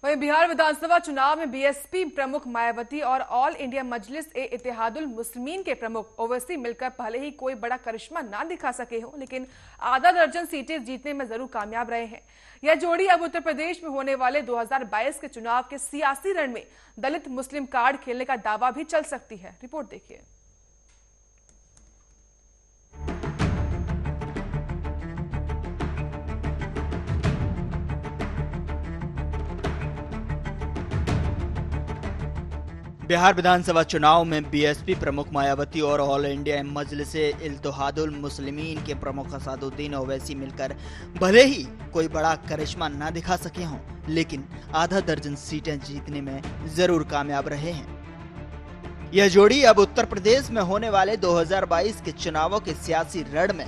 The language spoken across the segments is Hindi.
वहीं बिहार विधानसभा चुनाव में बीएसपी प्रमुख मायावती और ऑल इंडिया मजलिस ए इत्तेहादुल मुस्लिमीन के प्रमुख ओवैसी मिलकर भले ही कोई बड़ा करिश्मा ना दिखा सके हो, लेकिन आधा दर्जन सीटें जीतने में जरूर कामयाब रहे हैं। यह जोड़ी अब उत्तर प्रदेश में होने वाले 2022 के चुनाव के सियासी रण में दलित मुस्लिम कार्ड खेलने का दावा भी चल सकती है। रिपोर्ट देखिए। बिहार विधानसभा चुनाव में बीएसपी प्रमुख मायावती और ऑल इंडिया मजलिस इत्तेहादुल मुस्लिमीन के प्रमुख असदुद्दीन ओवैसी मिलकर भले ही कोई बड़ा करिश्मा ना दिखा सके हों, लेकिन आधा दर्जन सीटें जीतने में जरूर कामयाब रहे हैं। यह जोड़ी अब उत्तर प्रदेश में होने वाले 2022 के चुनावों के सियासी रण में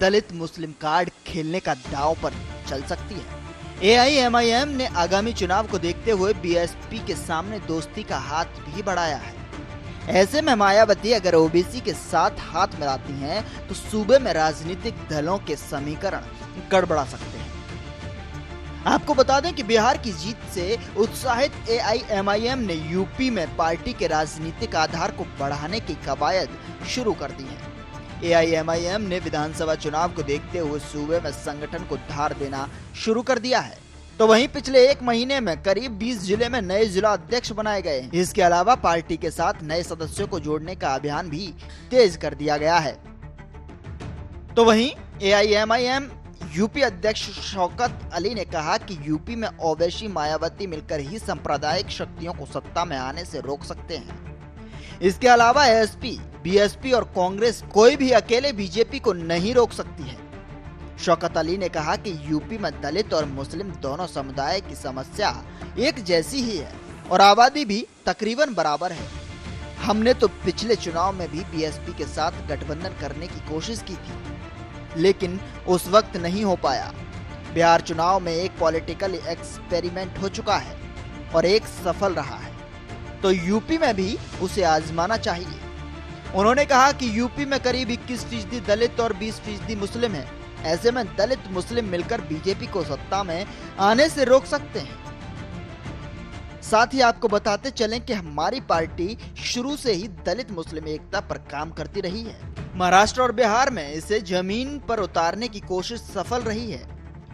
दलित मुस्लिम कार्ड खेलने का दांव पर चल सकती है। एआईएमआईएम ने आगामी चुनाव को देखते हुए बीएसपी के सामने दोस्ती का हाथ भी बढ़ाया है। ऐसे में मायावती अगर ओबीसी के साथ हाथ मिलाती हैं तो सूबे में राजनीतिक दलों के समीकरण गड़बड़ा सकते हैं। आपको बता दें कि बिहार की जीत से उत्साहित एआईएमआईएम ने यूपी में पार्टी के राजनीतिक आधार को बढ़ाने की कवायद शुरू कर दी है। एआईएमआईएम ने विधानसभा चुनाव को देखते हुए सूबे में संगठन को धार देना शुरू कर दिया है। तो वहीं पिछले एक महीने में करीब 20 जिले में नए जिला अध्यक्ष बनाए गए। इसके अलावा पार्टी के साथ नए सदस्यों को जोड़ने का अभियान भी तेज कर दिया गया है। तो वहीं एआईएमआईएम यूपी अध्यक्ष शौकत अली ने कहा कि यूपी में ओवैसी मायावती मिलकर ही सांप्रदायिक शक्तियों को सत्ता में आने से रोक सकते हैं। इसके अलावा एसपी, बीएसपी और कांग्रेस कोई भी अकेले बीजेपी को नहीं रोक सकती है। शौकत अली ने कहा कि यूपी में दलित और मुस्लिम दोनों समुदाय की समस्या एक जैसी ही है और आबादी भी तकरीबन बराबर है। हमने तो पिछले चुनाव में भी बीएसपी के साथ गठबंधन करने की कोशिश की थी, लेकिन उस वक्त नहीं हो पाया। बिहार चुनाव में एक पॉलिटिकल एक्सपेरिमेंट हो चुका है और एक सफल रहा है, तो यूपी में भी उसे आजमाना चाहिए। उन्होंने कहा कि यूपी में करीब 21% दलित और 20% मुस्लिम हैं। ऐसे में दलित मुस्लिम मिलकर बीजेपी को सत्ता में आने से रोक सकते हैं। साथ ही आपको बताते चलें कि हमारी पार्टी शुरू से ही दलित मुस्लिम एकता पर काम करती रही है। महाराष्ट्र और बिहार में इसे जमीन पर उतारने की कोशिश सफल रही है।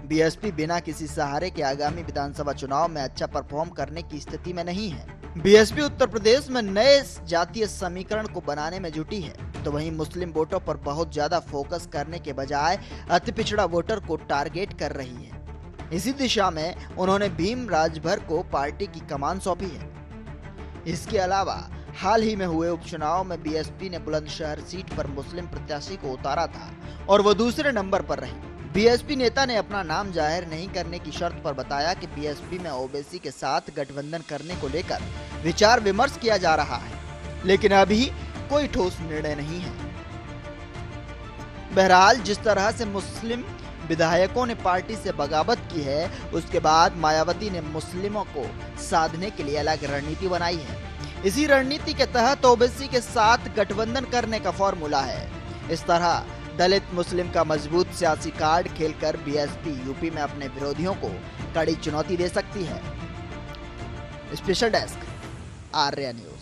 बीएसपी बिना किसी सहारे के आगामी विधानसभा चुनाव में अच्छा परफॉर्म करने की स्थिति में नहीं है। बीएसपी उत्तर प्रदेश में नए जातीय समीकरण को बनाने में जुटी है, तो वहीं मुस्लिम वोटों पर बहुत ज्यादा फोकस करने के बजाय अति पिछड़ा वोटर को टारगेट कर रही है। इसी दिशा में उन्होंने भीम राजभर को पार्टी की कमान सौंपी है। इसके अलावा हाल ही में हुए उपचुनाव में बीएसपी ने बुलंदशहर सीट पर मुस्लिम प्रत्याशी को उतारा था और वो दूसरे नंबर पर रही। बीएसपी नेता ने अपना नाम जाहिर नहीं करने की शर्त पर बताया कि बीएसपी में ओबीसी के साथ गठबंधन करने को लेकर विचार विमर्श किया जा रहा है, लेकिन अभी कोई ठोस निर्णय नहीं है। बहरहाल जिस तरह से मुस्लिम विधायकों ने पार्टी से बगावत की है, उसके बाद मायावती ने मुस्लिमों को साधने के लिए अलग रणनीति बनाई है। इसी रणनीति के तहत ओबीसी के साथ गठबंधन करने का फॉर्मूला है। इस तरह दलित मुस्लिम का मजबूत सियासी कार्ड खेलकर बीएसपी यूपी में अपने विरोधियों को कड़ी चुनौती दे सकती है। Special desk, Arya news.